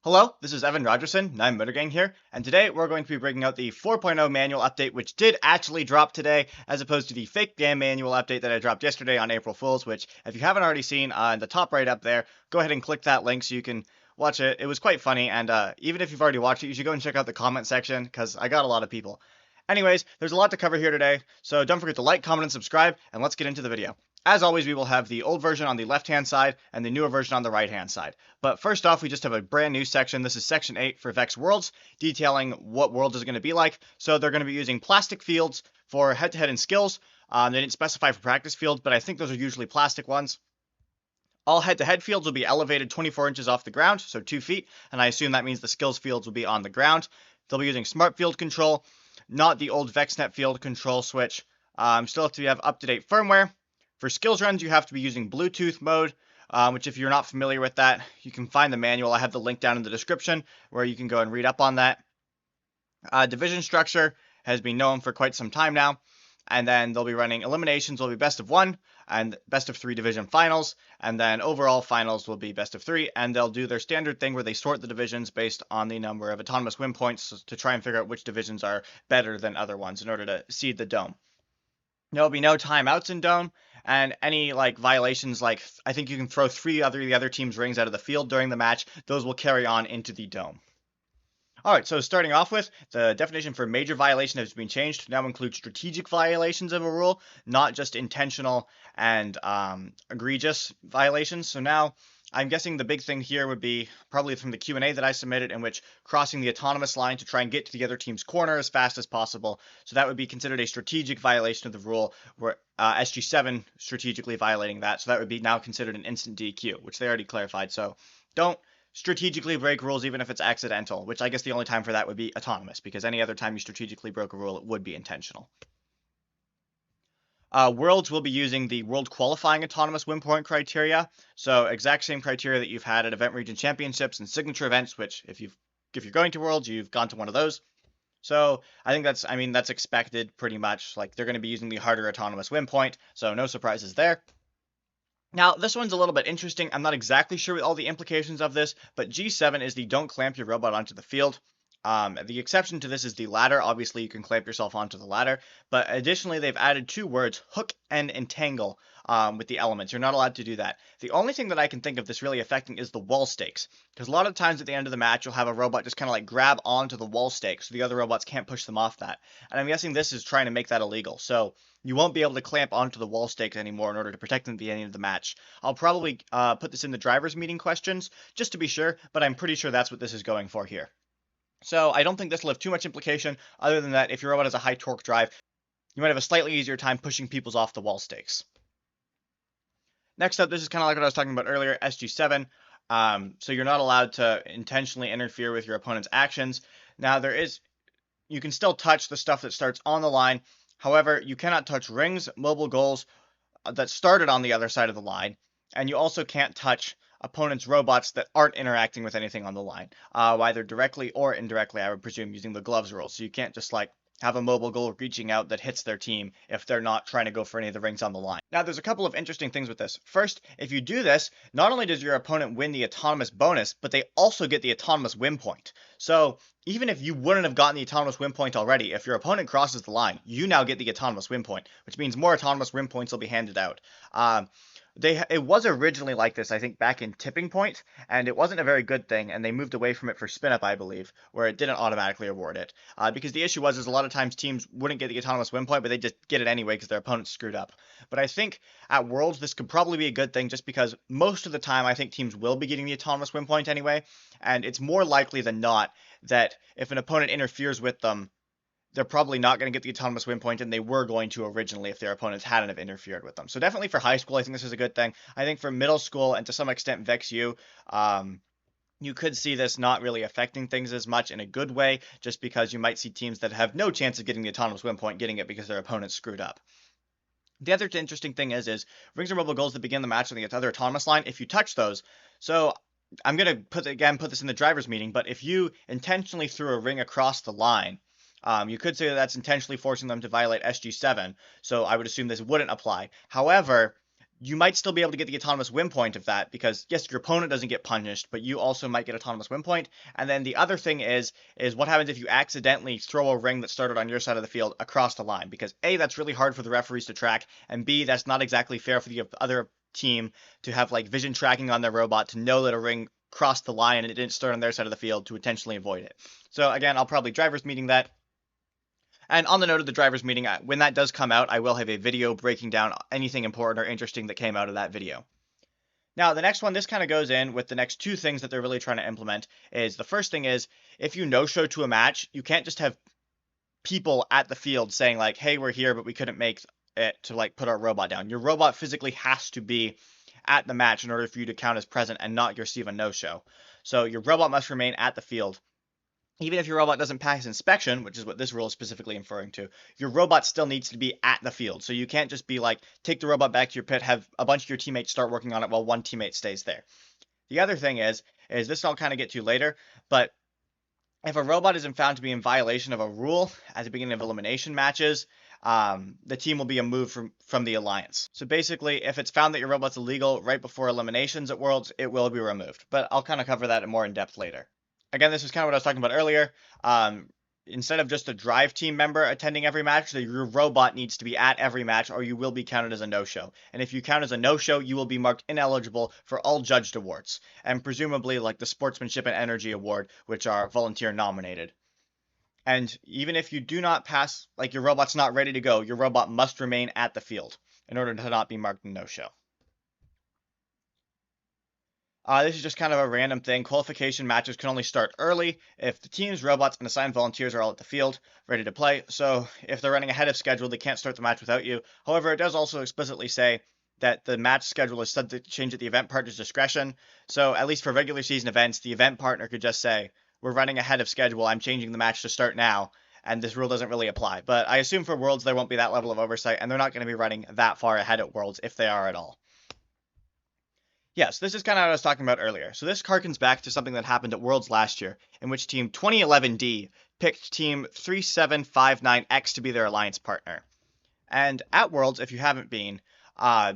Hello, this is Evan Rogerson, 9 Motor Gang here, and today we're going to be bringing out the 4.0 manual update, which did actually drop today, as opposed to the fake game manual update that I dropped yesterday on April Fool's, which, if you haven't already seen, in the top right up there, go ahead and click that link so you can watch it. It was quite funny, and even if you've already watched it, you should go and check out the comment section, because I got a lot of people. Anyways, there's a lot to cover here today, so don't forget to like, comment, and subscribe, and let's get into the video. As always, we will have the old version on the left-hand side and the newer version on the right-hand side. But first off, we just have a brand new section. This is section 8 for Vex Worlds, detailing what Worlds is going to be like. So they're going to be using plastic fields for head-to-head and skills. They didn't specify for practice fields, but I think those are usually plastic ones. All head-to-head fields will be elevated 24 inches off the ground, so 2 feet, and I assume that means the skills fields will be on the ground. They'll be using smart field control, not the old VexNet field control switch. Still have to have up-to-date firmware. For skills runs, you have to be using Bluetooth mode, which if you're not familiar with that, you can find the manual. I have the link down in the description where you can go and read up on that. Division structure has been known for quite some time now, and then they'll be running eliminations will be best of 1 and best of 3 division finals, and then overall finals will be best of 3, and they'll do their standard thing where they sort the divisions based on the number of autonomous win points to try and figure out which divisions are better than other ones in order to seed the dome. There'll be no timeouts in Dome, and any violations, I think you can throw the other team's rings out of the field during the match. Those will carry on into the Dome. All right, so starting off with, the definition for major violation has been changed to now include strategic violations of a rule, not just intentional and egregious violations. So now I'm guessing the big thing here would be probably from the Q&A that I submitted, in which crossing the autonomous line to try and get to the other team's corner as fast as possible. So that would be considered a strategic violation of the rule, where SG7 strategically violating that. So that would be now considered an instant DQ, which they already clarified. So don't strategically break rules even if it's accidental, which I guess the only time for that would be autonomous, because any other time you strategically broke a rule, it would be intentional. Worlds will be using the World Qualifying Autonomous Win Point criteria. So exact same criteria that you've had at Event Region Championships and Signature events, which if you're going to Worlds, you've gone to one of those. So I think that's expected pretty much. Like, they're going to be using the harder autonomous win point, so no surprises there. Now, this one's a little bit interesting. I'm not exactly sure all the implications of this, but G7 is the don't clamp your robot onto the field. The exception to this is the ladder. Obviously, you can clamp yourself onto the ladder, but additionally, they've added 2 words, hook and entangle, with the elements. You're not allowed to do that. The only thing that I can think of this really affecting is the wall stakes, because a lot of times at the end of the match, you'll have a robot just kind of grab onto the wall stake, so the other robots can't push them off that. And I'm guessing this is trying to make that illegal. So you won't be able to clamp onto the wall stakes anymore in order to protect them at the end of the match. I'll probably put this in the drivers meeting questions just to be sure, but I'm pretty sure that's what this is going for here. So I don't think this will have too much implication, other than that if your robot has a high torque drive, you might have a slightly easier time pushing people's off the wall stakes. Next up, this is kind of like what I was talking about earlier, SG7. So you're not allowed to intentionally interfere with your opponent's actions. Now you can still touch the stuff that starts on the line. However, you cannot touch rings, mobile goals that started on the other side of the line, and you also can't touch opponents' robots that aren't interacting with anything on the line, either directly or indirectly, I would presume, using the gloves rule. So you can't just have a mobile goal reaching out that hits their team if they're not trying to go for any of the rings on the line. Now, there's a couple of interesting things with this. First, if you do this, not only does your opponent win the autonomous bonus, but they also get the autonomous win point. So even if you wouldn't have gotten the autonomous win point already, if your opponent crosses the line, you now get the autonomous win point, which means more autonomous win points will be handed out. It was originally like this, I think, back in Tipping Point, and it wasn't a very good thing, and they moved away from it for Spin Up, I believe, where it didn't automatically award it. Because the issue was a lot of times teams wouldn't get the autonomous win point, but they just get it anyway because their opponents screwed up. But I think at Worlds, this could probably be a good thing, just because most of the time I think teams will be getting the autonomous win point anyway, and it's more likely than not that if an opponent interferes with them, they're probably not going to get the autonomous win point, and they were going to originally if their opponents hadn't have interfered with them. So definitely for high school, I think this is a good thing. I think for middle school and to some extent Vex U, you could see this not really affecting things as much in a good way, just because you might see teams that have no chance of getting the autonomous win point getting it because their opponents screwed up. The other interesting thing is rings or mobile goals that begin the match on the other autonomous line, if you touch those. So I'm going to put this in the drivers meeting, but if you intentionally threw a ring across the line, you could say that that's intentionally forcing them to violate SG7, so I would assume this wouldn't apply. However, you might still be able to get the autonomous win point of that because yes, your opponent doesn't get punished, but you also might get autonomous win point. And then the other thing is what happens if you accidentally throw a ring that started on your side of the field across the line? Because A, that's really hard for the referees to track, and B, that's not exactly fair for the other team to have like vision tracking on their robot to know that a ring crossed the line and it didn't start on their side of the field to intentionally avoid it. So again, I'll probably drivers meeting that. And on the note of the drivers meeting, when that does come out, I will have a video breaking down anything important or interesting that came out of that video. Now, the next one, this kind of goes in with the next two things that they're really trying to implement. Is the first thing is if you no-show to a match, you can't just have people at the field saying like, hey, we're here, but we couldn't make it to like put our robot down. Your robot physically has to be at the match in order for you to count as present and not receive a no-show. So your robot must remain at the field. Even if your robot doesn't pass inspection, which is what this rule is specifically referring to, your robot still needs to be at the field. So you can't just be like, take the robot back to your pit, have a bunch of your teammates start working on it while one teammate stays there. The other thing is this I'll kind of get to later, but if a robot is found to be in violation of a rule at the beginning of elimination matches, the team will be removed from the alliance. So basically, if it's found that your robot's illegal right before eliminations at Worlds, it will be removed. But I'll kind of cover that more in depth later. Again, this is kind of what I was talking about earlier. Instead of just a drive team member attending every match, your robot needs to be at every match or you will be counted as a no-show. And if you count as a no-show, you will be marked ineligible for all judged awards, and presumably like the Sportsmanship and Energy Award, which are volunteer nominated. And even if you do not pass, like your robot's not ready to go, your robot must remain at the field in order to not be marked a no-show. This is just kind of a random thing. Qualification matches can only start early if the teams, robots, and assigned volunteers are all at the field, ready to play. So if they're running ahead of schedule, they can't start the match without you. However, it does also explicitly say that the match schedule is subject to change at the event partner's discretion. So at least for regular season events, the event partner could just say, we're running ahead of schedule, I'm changing the match to start now, and this rule doesn't really apply. But I assume for Worlds, there won't be that level of oversight, and they're not going to be running that far ahead at Worlds if they are at all. Yes, this is kind of what I was talking about earlier. So this harkens back to something that happened at Worlds last year, in which Team 2011D picked Team 3759X to be their alliance partner. And at Worlds, if you haven't been,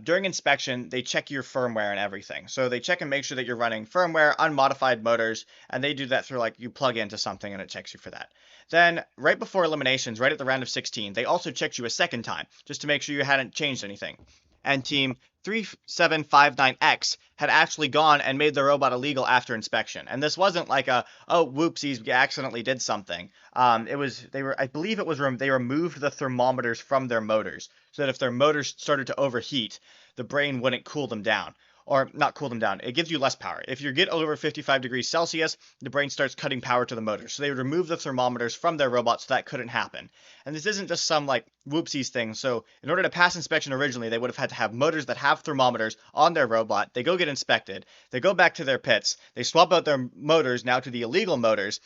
during inspection, they check your firmware and everything. So they check and make sure that you're running firmware, unmodified motors, and they do that through like you plug into something and it checks you for that. Then right before eliminations, right at the round of 16, they also checked you a second time, just to make sure you hadn't changed anything. And Team 3759X had actually gone and made the robot illegal after inspection. And this wasn't like a, oh, whoopsies, we accidentally did something. I believe they removed the thermometers from their motors so that if their motors started to overheat, the brain wouldn't cool them down. Or not cool them down. It gives you less power. If you get over 55 degrees Celsius, the brain starts cutting power to the motor. So they would remove the thermometers from their robot so that couldn't happen. And this isn't just some like whoopsies thing. So in order to pass inspection originally, they would have had to have motors that have thermometers on their robot. They go get inspected. They go back to their pits. They swap out their motors now to the illegal motors.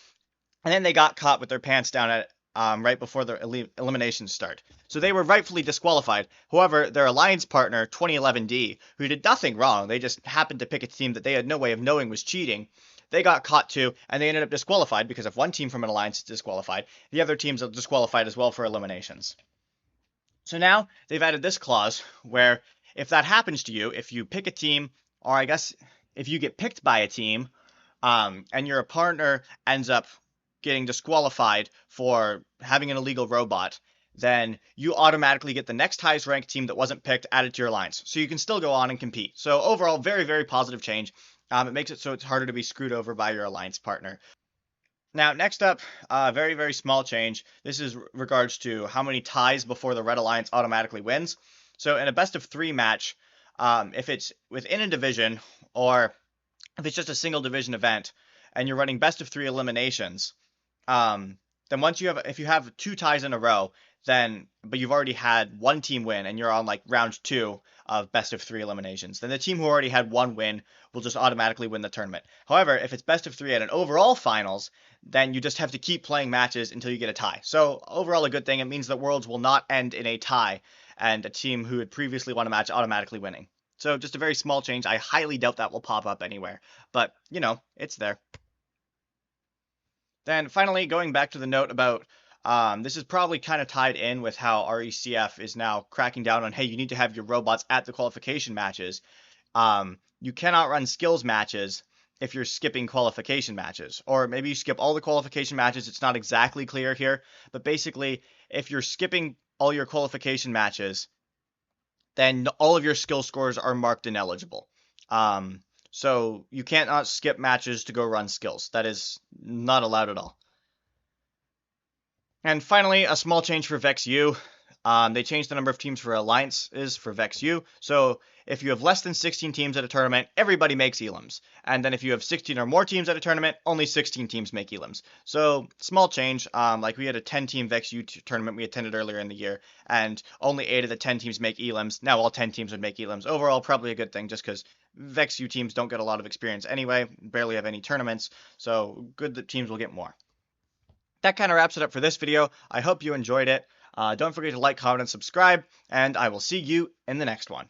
And then they got caught with their pants down at right before the eliminations start. So they were rightfully disqualified. However, their alliance partner, 2011D, who did nothing wrong, they just happened to pick a team that they had no way of knowing was cheating, they got caught too, and they ended up disqualified because if one team from an alliance is disqualified, the other teams are disqualified as well for eliminations. So now they've added this clause where if that happens to you, if you pick a team, or I guess if you get picked by a team, and your partner ends up getting disqualified for having an illegal robot, then you automatically get the next highest ranked team that wasn't picked added to your alliance. So you can still go on and compete. So overall, very, very positive change. It makes it so it's harder to be screwed over by your alliance partner. Now, next up, very, very small change. This is regards to how many ties before the Red Alliance automatically wins. So in a best of 3 match, if it's within a division or if it's just a single division event and you're running best of 3 eliminations, then if you have 2 ties in a row, but you've already had one team win and you're on like round 2 of best of 3 eliminations, then the team who already had one win will just automatically win the tournament. However, if it's best of 3 at an overall finals, then you just have to keep playing matches until you get a tie. So overall a good thing. It means that Worlds will not end in a tie and a team who had previously won a match automatically winning. So just a very small change. I highly doubt that will pop up anywhere, but it's there. Then finally, going back to the note about This is probably kind of tied in with how RECF is now cracking down on, hey, you need to have your robots at the qualification matches. You cannot run skills matches if you're skipping qualification matches, or maybe you skip all the qualification matches. It's not exactly clear here, but basically, if you're skipping all your qualification matches, then all of your skill scores are marked ineligible. So you can't not skip matches to go run skills. That is not allowed at all. And finally, a small change for Vex U. They changed the number of teams for alliances for Vex U. So if you have less than 16 teams at a tournament, everybody makes elims. And then if you have 16 or more teams at a tournament, only 16 teams make elims. So small change. Like we had a 10-team Vex U tournament we attended earlier in the year, and only 8 of the 10 teams make elims. Now all 10 teams would make elims. Overall, probably a good thing, just because Vex U teams don't get a lot of experience anyway, barely have any tournaments. So good that teams will get more. That kind of wraps it up for this video. I hope you enjoyed it. Don't forget to like, comment, and subscribe, and I will see you in the next one.